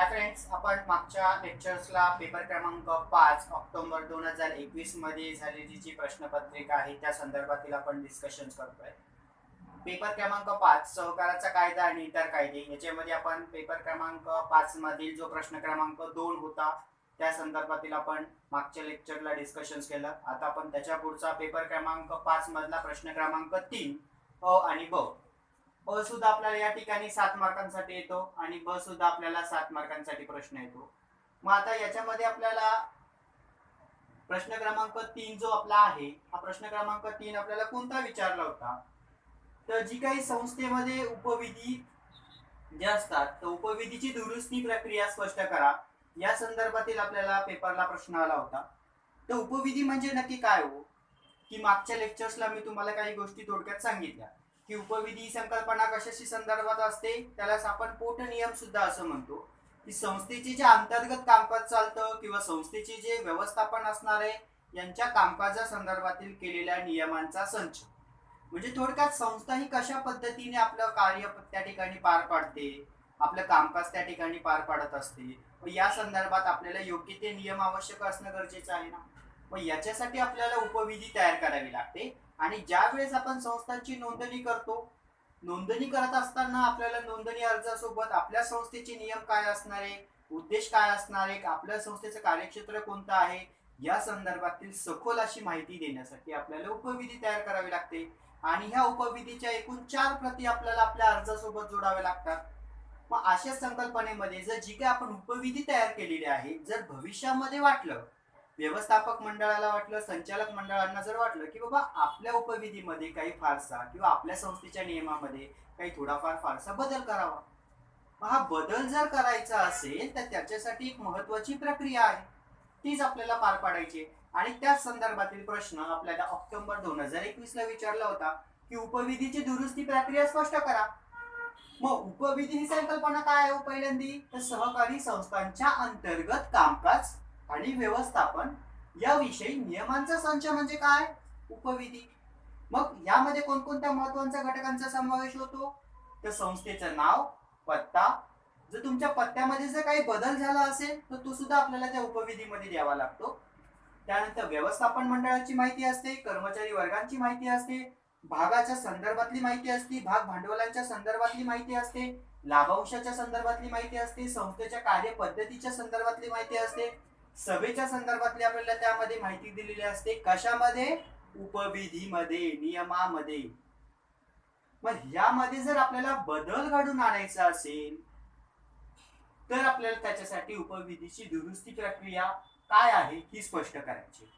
Hi friends, आपण मागच्या लेक्चर्सला paper क्रमांक 5 ऑक्टोबर 2021 मध्ये झालेली जी प्रश्नपत्रिका आहे त्या संदर्भातील आपण डिस्कशन करतोय. पेपर क्रमांक 5 सहकाराचा कायदा आणि इतर कायदे याच्यामध्ये आपण पेपर क्रमांक 5 मधील जो प्रश्न क्रमांक 2 होता त्या संदर्भातील आपण मागच्या लेक्चरला डिस्कशन केलं. आता आपण त्याच्या पुढचा पेपर क्रमांक 5 मधला प्रश्न क्रमांक 3 अ आणि ब. अ सुद्धा आपल्याला या ठिकाणी 7 मार्कांसाठी येतो आणि ब सुद्धा आपल्याला 7 मार्कांसाठी प्रश्न येतो. मग आता याच्यामध्ये आपल्याला प्रश्न क्रमांक 3 जो आपला आहे, हा प्रश्न क्रमांक 3 आपल्याला कोणता विचारला होता, तर जी काही संस्थेमध्ये उपविधी जे असतात तर उपविधीची दुरुस्ती प्रक्रिया स्पष्ट करा या संदर्भातील आपल्याला पेपरला प्रश्न आला होता. तर उपविधी म्हणजे नक्की काय हो, की मागच्या लेक्चर्सला मी तुम्हाला काही गोष्टी थोडक्यात सांगितल्या की उपविधी ही संकल्पना कशाशी संदर्भात असते, त्यालाच आपण पोट नियम सुद्धा असं म्हणतो. की संस्थेचे जे अंतर्गत कामकाज चालतं किंवा संस्थेचे जे व्यवस्थापन असणार आहे यांच्या कामकाजा संदर्भातील केलेल्या नियमांचा संच. म्हणजे थोडक्यात संस्था ही कशा पद्धतीने आपलं कार्य त्या ठिकाणी पार पाडते, आपलं कामकाज त्या ठिकाणी पार पाडत असते, या संदर्भात आपल्याला योग्य ते नियम आवश्यक असणं गरजेचं आहे ना. मग याच्यासाठी आपल्याला उपविधी तयार करावी लागते. आणि ज्या वेळेस आपण संस्थांची नोंदणी करतो, नोंदणी करत असताना आपल्याला नोंदणी अर्जासोबत आपल्या संस्थेचे नियम काय असणार आहे, उद्देश काय असणार आहे, आपल्या संस्थेचं कार्यक्षेत्र कोणतं आहे या संदर्भातील सखोल अशी माहिती देण्यासाठी आपल्याला उपविधी तयार करावी लागते. आणि ह्या उपविधीच्या एकूण 4 प्रती आपल्याला आपल्या अर्जासोबत जोडाव्या लागतात. मग अशा संकल्पनेमध्ये जर जी काही आपण उपविधी तयार केलेली आहे, जर भविष्यामध्ये वाटलं, व्यवस्थापक मंडळाला वाटलं, संचालक मंडळांना जर वाटलं की बाबा आपल्या उपविधीमध्ये काही फारसा किंवा आपल्या संस्थेच्या नियमामध्ये काही थोडाफार फारसा बदल करावा, मग हा बदल जर करायचा असेल तर त्याच्यासाठी एक महत्वाची प्रक्रिया आहे, तीच आपल्याला पार पाडायची. आणि त्याच संदर्भातील प्रश्न आपल्याला ऑक्टोबर 2021 ला विचारला होता की उपविधीची दुरुस्ती प्रक्रिया स्पष्ट करा. मग उपविधी ही संकल्पना काय आहे पहिल्यांदी, तर सहकारी संस्थांच्या अंतर्गत कामकाज आणि व्यवस्थापन याविषयी नियमांचा संच म्हणजे काय उपविधी. मग यामध्ये कोणकोणत्या महत्वाच्या घटकांचा समावेश होतो, तर संस्थेचं नाव, पत्ता, जर तुमच्या पत्त्यामध्ये जर काही बदल झाला असेल तर तो सुद्धा आपल्याला त्या उपविधीमध्ये द्यावा लागतो. त्यानंतर व्यवस्थापन मंडळाची माहिती असते, कर्मचारी वर्गांची माहिती असते, भागाच्या संदर्भातली माहिती असते, भाग भांडवलाच्या संदर्भातली माहिती असते, लाभांशाच्या संदर्भातली माहिती असते, संस्थेच्या कार्यपद्धतीच्या संदर्भातली माहिती असते, सभेच्या संदर्भातली आपल्याला त्यामध्ये माहिती दिलेली असते. कशामध्ये, उपविधीमध्ये, नियमामध्ये. मग यामध्ये जर आपल्याला बदल घडून आणायचा असेल तर आपल्याला त्याच्यासाठी उपविधीची दुरुस्ती प्रक्रिया काय आहे ही स्पष्ट करायची.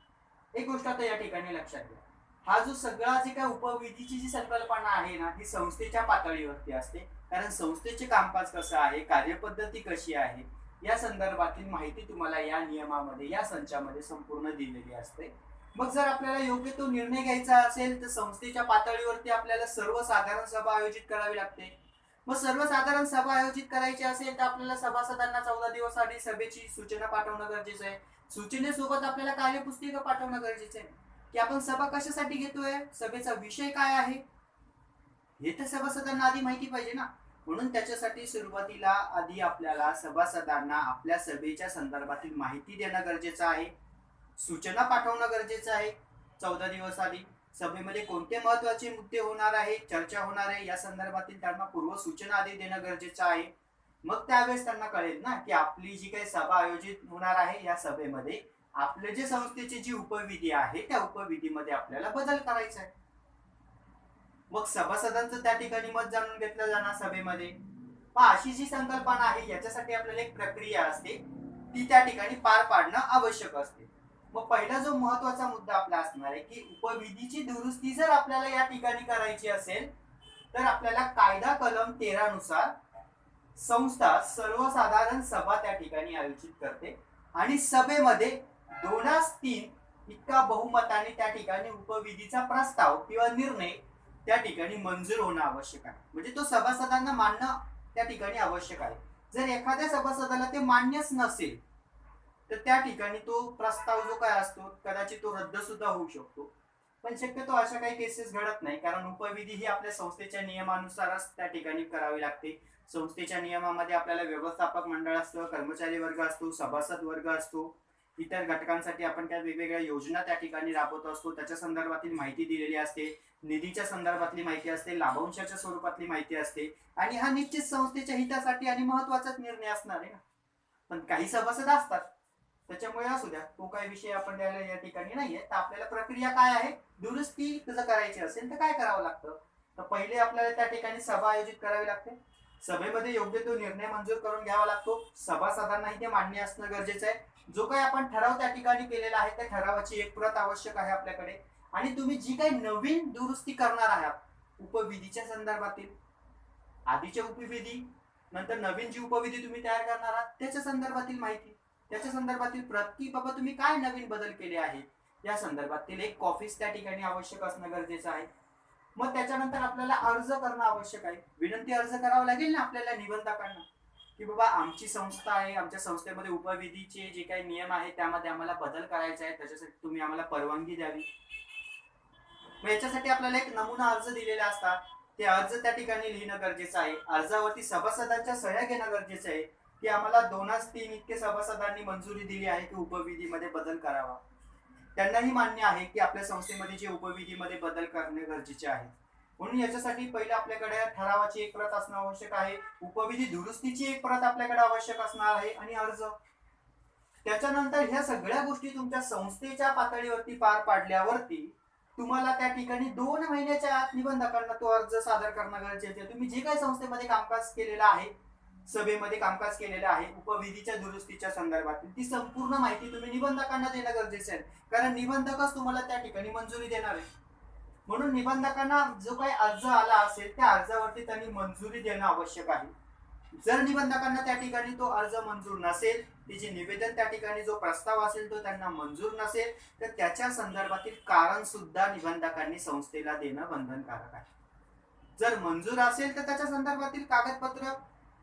एक गोष्ट आता या ठिकाणी लक्षात घ्या, हा जो सगळा जे काय उपविधीची जी संकल्पना आहे ना ही संस्थेच्या पातळीवरती असते. कारण संस्थेचे कामकाज कसं आहे, कार्यपद्धती कशी आहे या संदर्भातील माहिती तुम्हाला या नियमामध्ये, या संचामध्ये संपूर्ण दिलेली असते. मग जर आपल्याला योग्य तो निर्णय घ्यायचा असेल तर संस्थेच्या पातळीवरती आपल्याला सर्वसाधारण सभा आयोजित करावी लागते. मग सर्वसाधारण सभा आयोजित करायची असेल तर आपल्याला सभासदांना 14 दिवस आधी सभेची सूचना पाठवणं गरजेचं आहे. सूचनेसोबत आपल्याला कार्यपुस्तिका पाठवणं गरजेचं आहे की आपण सभा कशासाठी घेतोय, सभेचा विषय काय आहे हे तर सभासदांना आधी माहिती पाहिजे ना. म्हणून त्याच्यासाठी सुरुवातीला आधी आपल्याला सभासदांना आपल्या सभेच्या संदर्भातील माहिती देणं गरजेचं आहे, सूचना पाठवणं गरजेचं आहे 14 दिवस आधी. सभेमध्ये कोणते महत्वाचे मुद्दे होणार आहे, चर्चा होणार आहे या संदर्भातील त्यांना पूर्व सूचना आधी देणं गरजेचं आहे. मग त्यावेळेस त्यांना कळेल ना की आपली जी काही सभा आयोजित होणार आहे या सभेमध्ये आपले जे संस्थेची जी उपविधी आहे त्या उपविधीमध्ये आपल्याला बदल करायचा आहे. मग सभासदांचं त्या ठिकाणी मत जाणून घेतलं जाणार सभेमध्ये. मग अशी जी संकल्पना आहे याच्यासाठी आपल्याला एक प्रक्रिया असते, ती त्या ठिकाणी पार पाडणं आवश्यक असते. मग पहिला जो महत्वाचा मुद्दा आपला असणार आहे की उपविधीची दुरुस्ती जर आपल्याला या ठिकाणी करायची असेल तर आपल्याला कायदा कलम 13 नुसार संस्था सर्वसाधारण सभा त्या ठिकाणी आयोजित करते आणि सभेमध्ये 2/3 इतका बहुमताने त्या ठिकाणी उपविधीचा प्रस्ताव किंवा निर्णय त्या ठिकाणी मंजूर होणं आवश्यक आहे. म्हणजे तो सभासदांना मानणं त्या ठिकाणी आवश्यक आहे. जर एखाद्या सभासदाला ते मान्यच नसेल तर त्या ठिकाणी तो प्रस्ताव जो काय असतो कदाचित तो रद्द सुद्धा होऊ शकतो. पण शक्यतो अशा काही केसेस घडत नाही, कारण उपविधी ही आपल्या संस्थेच्या नियमानुसारच त्या ठिकाणी करावी लागते. संस्थेच्या नियमामध्ये आपल्याला व्यवस्थापक मंडळ असतं, कर्मचारी वर्ग असतो, सभासद वर्ग असतो, इतर घटकांसाठी आपण त्या वेगवेगळ्या योजना त्या ठिकाणी राबवत असतो, त्याच्या संदर्भातील माहिती दिलेली असते, निधीच्या संदर्भातली माहिती असते, लाभांशाच्या स्वरूपातली माहिती असते, आणि हा निश्चित संस्थेच्या हितासाठी आणि महत्वाचाच निर्णय असणार आहे ना. पण काही सभासद असतात, त्याच्यामुळे असू द्या, तो काही विषय आपण द्यायला या ठिकाणी नाहीये. तर आपल्याला प्रक्रिया काय आहे, दुरुस्ती जर करायची असेल तर काय करावं लागतं. तर पहिले आपल्याला त्या ठिकाणी सभा आयोजित करावी लागते. सभेमध्ये योग्य तो निर्णय मंजूर करून घ्यावा लागतो. सभासदांनाही ते मान्य असणं गरजेचं आहे. जो काही आपण ठराव त्या ठिकाणी केलेला आहे त्या ठरावाची एक प्रत आवश्यक आहे आपल्याकडे. आणि तुम्ही जी काही नवीन दुरुस्ती करणार आहात उपविधीच्या संदर्भातील, आधीच्या उपविधी नंतर नवीन जी उपविधी तुम्ही तयार करणार आहात त्याच्या संदर्भातील माहिती, त्याच्या संदर्भातील प्रत, की बाबा तुम्ही काय नवीन बदल केले आहेत या संदर्भातील एक कॉपीज त्या ठिकाणी आवश्यक असणं गरजेचं आहे. मग त्याच्यानंतर आपल्याला अर्ज करणं आवश्यक आहे. विनंती अर्ज करावा लागेल ना आपल्याला निबंधकांना, की बाबा आमची संस्था आहे, आमच्या संस्थेमध्ये उपविधीचे जे काही नियम आहे त्यामध्ये आम्हाला बदल करायचा आहे, त्याच्यासाठी तुम्ही आम्हाला परवानगी द्यावी. मग याच्यासाठी आपल्याला एक नमुना अर्ज दिलेला असतात, ते अर्ज त्या ठिकाणी लिहिणं गरजेचं आहे. अर्जावरती सभासदांच्या सह्या घेणं गरजेचं आहे, की आम्हाला 2-3 इतके सभासदांनी मंजुरी दिली आहे की उपविधीमध्ये बदल करावा. त्यांनाही मान्य आहे की आपल्या संस्थेमध्ये जे उपविधीमध्ये बदल करणे गरजेचे आहे. म्हणून याच्यासाठी पहिले आपल्याकडे ठरावाची एक प्रत असणं आवश्यक आहे, उपविधी दुरुस्तीची एक प्रत आपल्याकडे आवश्यक असणार आहे, आणि अर्ज. त्याच्यानंतर ह्या सगळ्या गोष्टी तुमच्या संस्थेच्या पातळीवरती पार पाडल्यावरती तुम्हाला त्या ठिकाणी 2 महिन्याच्या आत निबंधकांना तो अर्ज सादर करणं गरजेचे आहे. तुम्ही जे काही संस्थेमध्ये कामकाज केलेलं आहे, सभेमध्ये कामकाज केलेलं आहे उपविधीच्या दुरुस्तीच्या संदर्भातील, ती संपूर्ण माहिती तुम्ही निबंधकांना देणं गरजेचं आहे, कारण निबंधकच तुम्हाला त्या ठिकाणी मंजुरी देणार आहे. म्हणून निबंधकांना जो काही अर्ज आला असेल त्या अर्जावरती त्यांनी मंजुरी देणं आवश्यक आहे. जर निबंधकांना त्या ठिकाणी तो अर्ज मंजूर नसेल, त्याचे निवेदन त्या ठिकाणी जो प्रस्ताव असेल तो त्यांना मंजूर नसेल, तर त्याच्या संदर्भातील कारण सुद्धा निबंधकांनी संस्थेला देणं बंधनकारक आहे. जर मंजूर असेल तर त्याच्या संदर्भातील कागदपत्र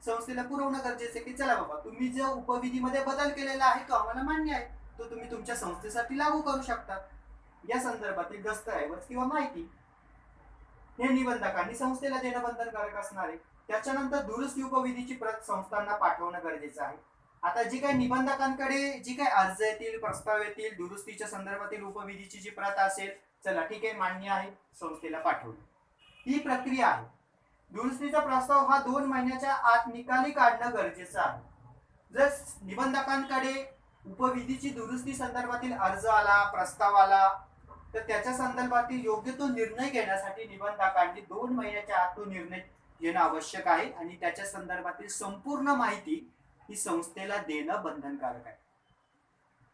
संस्थेला पुरवणं गरजेचं आहे, की चला बाबा तुम्ही जो उपविधीमध्ये बदल केलेला आहे तो आम्हाला मान्य आहे, तो तुम्ही तुमच्या संस्थेसाठी लागू करू शकता. या संदर्भातील दस्तऐवज किंवा माहिती हे निबंधकांनी संस्थेला देणं बंधनकारक असणार आहे. त्याच्यानंतर दुरुस्ती उपविधीची प्रत संस्थांना पाठवणं गरजेचं आहे. आता जी काही निबंधकांकडे जी काही अर्ज येतील, प्रस्ताव येतील, दुरुस्तीच्या संदर्भातील उपविधीची जी प्रत असेल, चला ठीक आहे, मान्य आहे, संस्थेला पाठवली, ही प्रक्रिया आहे. दुरुस्तीचा प्रस्ताव हा 2 महिन्याच्या आत निकाली काढणं गरजेचं आहे. जर निबंधकांकडे उपविधीची दुरुस्ती संदर्भातील अर्ज आला, प्रस्ताव आला, तर त्याच्या संदर्भातील योग्य तो निर्णय घेण्यासाठी निबंधकांनी 2 महिन्याच्या आत तो निर्णय घेणं आवश्यक आहे, आणि त्याच्या संदर्भातील संपूर्ण माहिती ही संस्थेला देणं बंधनकारक आहे.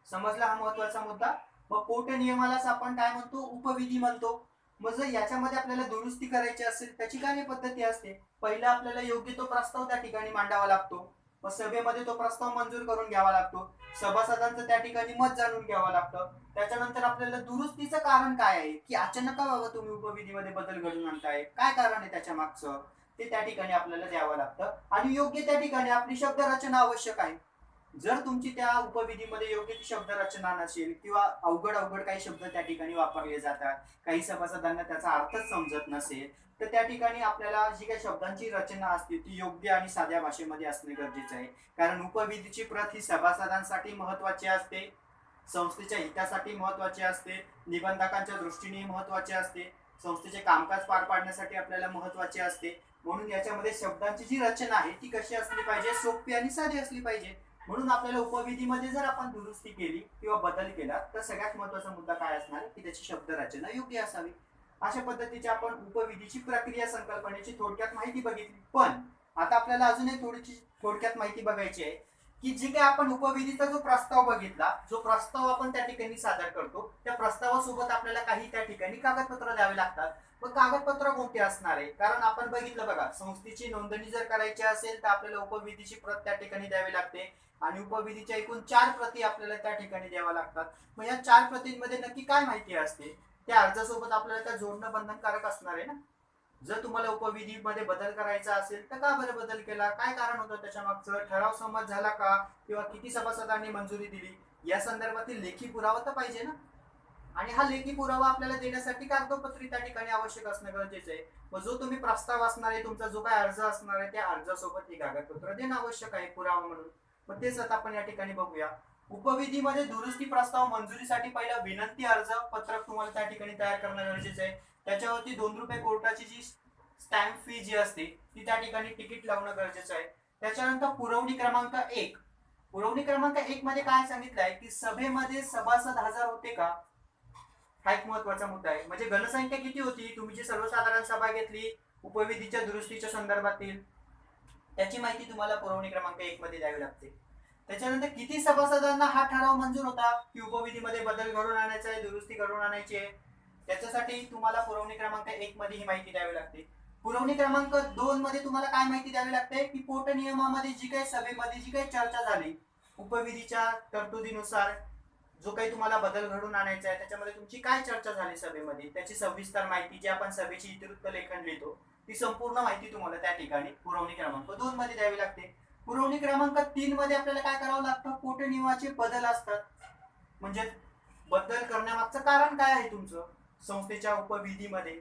समजला हा महत्वाचा मुद्दा. मग पोट नियमालाच आपण काय म्हणतो, उपविधी म्हणतो. मग जर याच्यामध्ये आपल्याला दुरुस्ती करायची असेल त्याची कार्यपद्धती असते. पहिला आपल्याला योग्य तो प्रस्ताव त्या ठिकाणी मांडावा लागतो, मग सभेमध्ये तो प्रस्ताव मंजूर करून घ्यावा लागतो, सभासदांचं त्या ठिकाणी मत जाणून घ्यावं लागतं. त्याच्यानंतर आपल्याला दुरुस्तीचं कारण काय आहे, की अचानक का बाबा तुम्ही उपविधीमध्ये बदल घडून आणताय, काय कारण आहे त्याच्या मागचं, ते त्या ठिकाणी आपल्याला द्यावं लागतं. आणि योग्य त्या ठिकाणी आपली शब्द रचना आवश्यक आहे. जर तुमची त्या उपविधीमध्ये योग्य ती शब्द रचना नसेल किंवा अवघड अवघड काही शब्द त्या ठिकाणी वापरले जातात, काही सभासदांना त्याचा अर्थच समजत नसेल, तर त्या ठिकाणी आपल्याला जी काही शब्दांची रचना असते ती योग्य आणि साध्या भाषेमध्ये असणे गरजेचे आहे. कारण उपविधीची प्रत ही सभासदांसाठी महत्वाची असते, संस्थेच्या हितासाठी महत्वाची असते, निबंधकांच्या दृष्टीने महत्वाची असते, संस्थेचे कामकाज पार पाडण्यासाठी आपल्याला महत्वाचे असते. म्हणून याच्यामध्ये शब्दांची जी रचना आहे ती कशी असली पाहिजे, सोपी आणि साधी असली पाहिजे. म्हणून आपल्याला उपविधीमध्ये जर आपण दुरुस्ती केली किंवा बदल केला तर सगळ्यात महत्वाचा मुद्दा काय असणार, की त्याची शब्द रचना योग्य असावी. अशा पद्धतीची आपण उपविधीची प्रक्रिया संकल्पनेची थोडक्यात माहिती बघितली. पण आता आपल्याला अजून एक थोडीशी थोडक्यात माहिती बघायची आहे, की जी काही आपण उपविधीचा जो प्रस्ताव बघितला, जो प्रस्ताव आपण त्या ठिकाणी सादर करतो, त्या प्रस्तावासोबत आपल्याला काही त्या ठिकाणी कागदपत्र द्यावे लागतात. मग कागदपत्र कोणते असणार आहे, कारण आपण बघितलं बघा, संस्थेची नोंदणी जर करायची असेल तर आपल्याला उपविधीची प्रत त्या ठिकाणी द्यावी लागते, आणि उपविधीच्या एकूण 4 प्रती आपल्याला त्या ठिकाणी द्याव्या लागतात. मग या 4 प्रतींमध्ये नक्की काय माहिती असते, त्या अर्जासोबत आपल्याला त्या जोडणं बंधनकारक असणार आहे ना. जर तुम्हाला उपविधीमध्ये बदल करायचा असेल तर का बरं बदल केला, काय कारण होतं त्याच्या मागचं, ठराव संमत झाला का, किंवा किती सभासदांनी मंजुरी दिली, या संदर्भातील लेखी पुरावा तर पाहिजे ना. आणि हा लेखी पुरावा आपल्याला देण्यासाठी कागदपत्रे त्या ठिकाणी आवश्यक असणं गरजेचं आहे. मग जो तुम्ही प्रस्ताव असणार आहे, तुमचा जो काय अर्ज असणार आहे, त्या अर्जासोबत ही कागदपत्र देणं आवश्यक आहे पुरावा म्हणून. मग तेच आता आपण या ठिकाणी बघूया. उपविधीमध्ये दुरुस्ती प्रस्ताव मंजुरीसाठी पहिला विनंती अर्ज पत्रक तुम्हाला त्या ठिकाणी तयार करणं गरजेचं आहे. त्याच्यावरती 2 रुपये कोर्टाची जी स्टॅम्प फी जी असते ती त्या ठिकाणी तिकीट लावणं गरजेचं आहे. त्याच्यानंतर पुरवणी क्रमांक 1. पुरवणी क्रमांक 1 मध्ये काय सांगितलंय की सभेमध्ये सभासद हजर होते का, हा एक महत्वाचा मुद्दा आहे. म्हणजे घनसंख्या किती होती, तुम्ही जी सर्वसाधारण सभा घेतली उपविधीच्या दुरुस्तीच्या संदर्भातील, त्याची माहिती तुम्हाला पुरवणी क्रमांक 1 मध्ये द्यावी लागते. त्याच्यानंतर किती सभासदांना हा ठराव मंजूर होता की उपविधीमध्ये बदल घडवून आणायचा आहे, दुरुस्ती घडवून आणायची आहे, त्याच्यासाठी तुम्हाला पुरवणी क्रमांक 1 मध्ये ही माहिती द्यावी लागते. पुरवणी क्रमांक 2 मध्ये तुम्हाला काय माहिती द्यावी लागते की पोट नियमामध्ये जी काही सभेमध्ये जी काही चर्चा झाली उपविधीच्या तरतुदीनुसार, जो काही तुम्हाला बदल घडून आणायचा आहे त्याच्यामध्ये तुमची काय चर्चा झाली सभेमध्ये, त्याची सविस्तर माहिती जी आपण सभेची इतिवृत्त लेखन लिहितो ती संपूर्ण माहिती तुम्हाला त्या ठिकाणी पुरवणी क्रमांक 2 मध्ये द्यावी लागते. पुरवणी क्रमांक 3 मध्ये आपल्याला काय करावं लागतं, पोटनियमाचे बदल असतात. म्हणजे बदल करण्यामागचं कारण काय आहे तुमचं संस्थेच्या उपविधीमध्ये,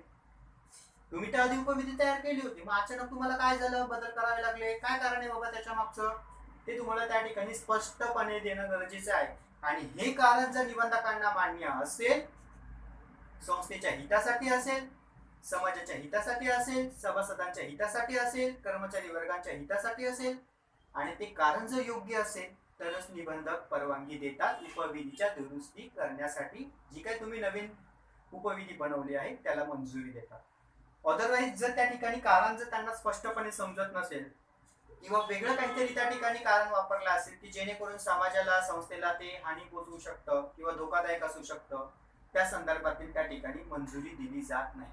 तुम्ही त्या आधी उपविधी तयार केली होती, मग अचानक तुम्हाला काय झालं, बदल करावे लागले, काय कारण आहे बाबा त्याच्या मागचं, ते तुम्हाला त्या ठिकाणी स्पष्टपणे देणं गरजेचं आहे. आणि हे कारण जर निबंधकांना मान्य असेल, संस्थेच्या हितासाठी असेल, समाजाच्या हितासाठी असेल, सभासदांच्या हितासाठी असेल, कर्मचारी वर्गांच्या हितासाठी असेल आणि ते कारण जर योग्य असेल तरच निबंधक परवानगी देतात उपविधीच्या दुरुस्ती करण्यासाठी. जी काही तुम्ही नवीन उपविधी बनवली आहे त्याला मंजुरी देतात. अदरवाईज जर त्या ठिकाणी कारण जर त्यांना स्पष्टपणे समजत नसेल किंवा वेगळं काहीतरी त्या ठिकाणी कारण वापरलं असेल की जेणेकरून समाजाला संस्थेला ते हानी पोहोचवू शकतं किंवा धोकादायक असू शकतं, त्या संदर्भातील त्या ठिकाणी मंजुरी दिली जात नाही.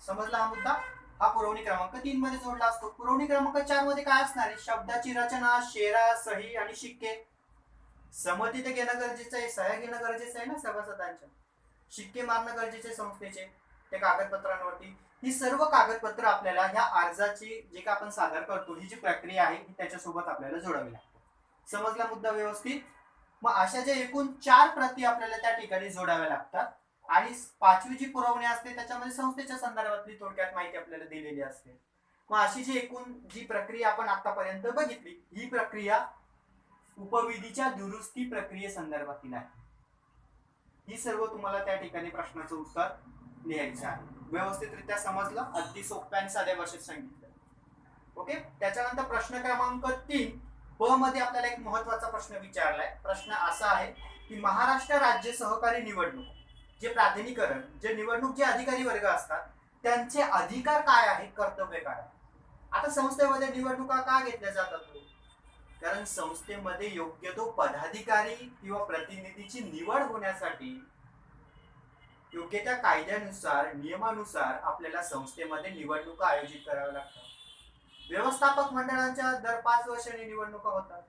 समजला हा मुद्दा. हा पुरवणी क्रमांक 3 मध्ये जोडला असतो. पुरवणी क्रमांक 4 मध्ये काय असणार आहे, शब्दाची रचना, शेरा, सही आणि शिक्के. संमती ते घेणं गरजेचं आहे, सह्या घेणं गरजेचं आहे ना सभासदांच्या, शिक्के मारणं गरजेचे संस्थेचे त्या कागदपत्रांवरती. ही सर्व कागदपत्र आपल्याला ह्या अर्जाची जे का आपण सादर करतो ही जी प्रक्रिया आहे त्याच्यासोबत आपल्याला जोडावी लागते. समजला मुद्दा व्यवस्थित. मग अशा ज्या एकूण 4 प्रती आपल्याला त्या ठिकाणी जोडाव्या लागतात आणि 5वी जी पुरवणी असते त्याच्यामध्ये संस्थेच्या संदर्भातली थोडक्यात माहिती आपल्याला दिलेली असते. मग अशी जी एकूण जी प्रक्रिया आपण आतापर्यंत बघितली ही प्रक्रिया उपविधीच्या दुरुस्ती प्रक्रियेसंदर्भातील आहे. ही सर्व तुम्हाला त्या ठिकाणी प्रश्नाचं उत्तर लिहायचं आहे. व्यवस्थितरित्या समजलं, अगदी सोप्या आणि साध्या भाषेत सांगितलं. ओके. त्याच्यानंतर प्रश्न क्रमांक 3 ब मध्ये आपल्याला एक महत्वाचा प्रश्न विचारलाय. प्रश्न असा आहे की महाराष्ट्र राज्य सहकारी निवडणूक जे प्राधिकरण, जे निवडणूक जे अधिकारी वर्ग असतात त्यांचे अधिकार काय आहे, कर्तव्य काय आहे. आता संस्थेमध्ये निवडणुका का घेतल्या जातात, कारण संस्थेमध्ये योग्य तो पदाधिकारी किंवा प्रतिनिधीची निवड होण्यासाठी योग्य त्या कायद्यानुसार नियमानुसार आपल्याला संस्थेमध्ये निवडणुका आयोजित कराव्या लागतात. व्यवस्थापक मंडळांच्या दर 5 वर्षांनी निवडणुका होतात.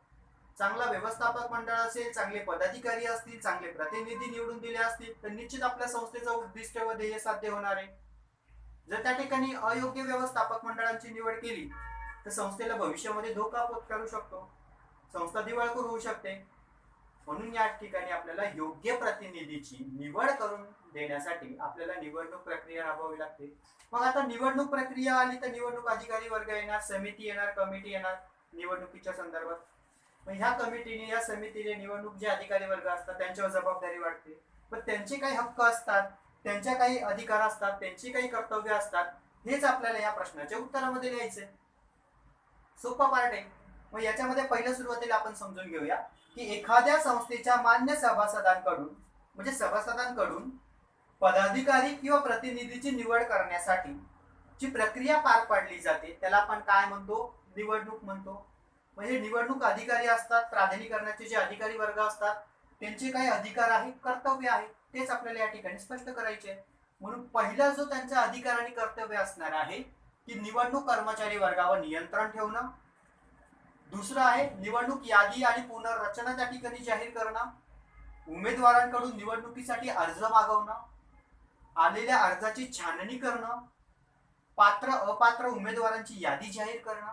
चांगला व्यवस्थापक मंडळ असेल, चांगले पदाधिकारी असतील, चांगले प्रतिनिधी निवडून दिले असतील तर निश्चित आपल्या संस्थेचं उद्दिष्ट व ध्येय साध्य होणार आहे. जर त्या ठिकाणी अयोग्य व्यवस्थापक मंडळांची निवड केली तर संस्थेला भविष्यामध्ये धोका पत्करू शकतो, संस्था दिवाळखोर होऊ शकते. म्हणून या ठिकाणी आपल्याला योग्य प्रतिनिधीची निवड करून देण्यासाठी आपल्याला निवडणूक प्रक्रिया राबवावी लागते. मग आता निवडणूक प्रक्रिया आली तर निवडणूक अधिकारी वर्ग येणार, समिती येणार, कमिटी येणार निवडणुकीच्या संदर्भात. मग ह्या कमिटीने, या समितीने निवडणूक जे अधिकारी वर्ग असतात त्यांच्यावर जबाबदारी वाटते. पण त्यांचे काही हक्क असतात, त्यांच्या काही अधिकार असतात, त्यांची काही कर्तव्य असतात. हेच आपल्याला या प्रश्नाच्या उत्तरामध्ये लिहायचंय. सोपा पार्ट आहे. मग याच्यामध्ये पहिल्या सुरुवातीला आपण समजून घेऊया की एखाद्या संस्थेच्या मान्य सभासदांकडून, म्हणजे सभासदांकडून पदाधिकारी किंवा प्रतिनिधीची निवड करण्यासाठी जी प्रक्रिया पार पाडली जाते त्याला आपण काय म्हणतो, निवडणूक म्हणतो. म्हणजे निवडणूक अधिकारी असतात, प्राधिकरणाचे जे अधिकारी वर्ग असतात त्यांचे काही अधिकार आहे, कर्तव्य आहे, तेच आपल्याला या ठिकाणी स्पष्ट करायचे. म्हणून पहिला जो त्यांचा अधिकार आणि कर्तव्य असणार आहे की निवडणूक कर्मचारी वर्गावर नियंत्रण ठेवणं. दुसरं आहे निवडणूक यादी आणि पुनर्रचना त्या ठिकाणी जाहीर करणं, उमेदवारांकडून निवडणुकीसाठी अर्ज मागवणं, आलेल्या अर्जाची छाननी करणं, पात्र अपात्र उमेदवारांची यादी जाहीर करणं,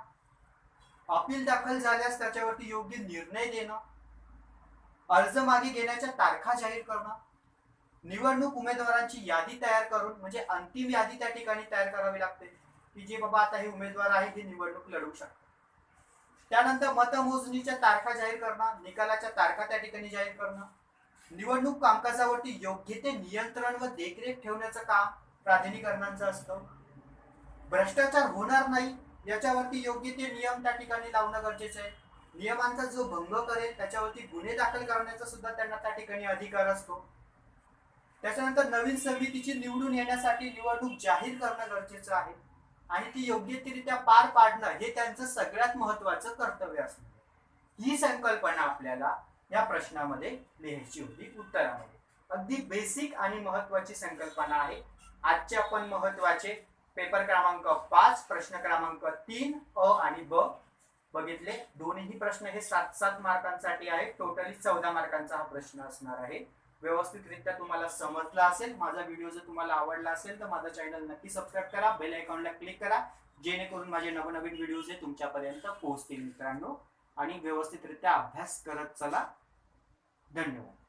अपील दाखल झाल्यास त्याच्यावरती योग्य निर्णय देणं, अर्ज मागे घेण्याच्या तारखा जाहीर करणं, निवडणूक उमेदवारांची यादी तयार करून म्हणजे अंतिम यादी त्या ठिकाणी तयार करावी लागते की जे बाबा आता हे उमेदवार आहे हे निवडणूक लढवू शकतात. त्यानंतर मतमोजणीच्या तारखा जाहीर करणं, निकालाच्या तारखा त्या ठिकाणी जाहीर करणं, निवडणूक कामकाजावरती योग्य ते नियंत्रण व देखरेख ठेवण्याचं काम प्राधिकरणांचं असतं. भ्रष्टाचार होणार नाही याच्यावरती योग्य ते नियम त्या ठिकाणी लावणं गरजेचं आहे. नियमांचा जो भंग करेल त्याच्यावरती गुन्हे दाखल करण्याचा सुद्धा त्यांना त्या ठिकाणी अधिकार असतो. त्याच्यानंतर नवीन समितीची निवडून येण्यासाठी निवडणूक जाहीर करणं गरजेचं आहे आणि ती योग्यरित्या पार पाडणं हे त्यांचं सगळ्यात महत्वाचं कर्तव्य असतं. ही संकल्पना आपल्याला या प्रश्नामध्ये लिहायची होती उत्तरामध्ये. अगदी बेसिक आणि महत्वाची संकल्पना आहे. आजचे आपण महत्वाचे पेपर क्रमांक 5 प्रश्न क्रमांक 3 अ आणि ब बघितले. दोन्ही प्रश्न हे 7-7 मार्कांसाठी आहेत. टोटली 14 मार्कांचा हा प्रश्न असणार आहे. व्यवस्थितरित्या तुम्हाला समजला असेल. माझा व्हिडिओ जर तुम्हाला आवडला असेल तर माझा चॅनल नक्की सबस्क्राईब करा, बेल आयकॉनला क्लिक करा, जेणेकरून माझे नवनवीन व्हिडिओज हे तुमच्यापर्यंत पोहोचतील मित्रांनो. आणि व्यवस्थितरित्या अभ्यास करत चला. धन्यवाद.